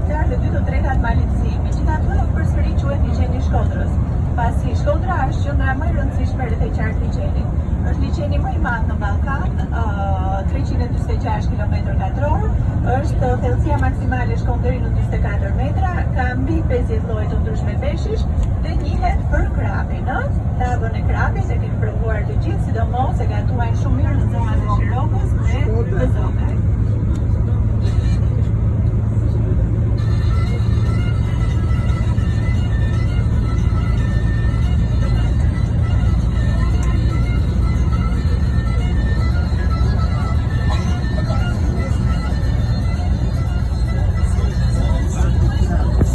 komercial dhe 2 të tretat malitësi. Megjithatë, përsëri quhet liçeni i Shkodrës, pasi Shkodra është qendra më e rëndësishme rreth e qartë liçenit. Është liçeni më i madh në Ballkan, 346 km2, është thellësia maksimale shkon deri në 44 metra, ka mbi 50 lloje të ndryshme peshqish dhe njihet për krapin, ëh? Lavën e krapit e kemi provuar të gjithë, sidomos e gatuajnë shumë mirë në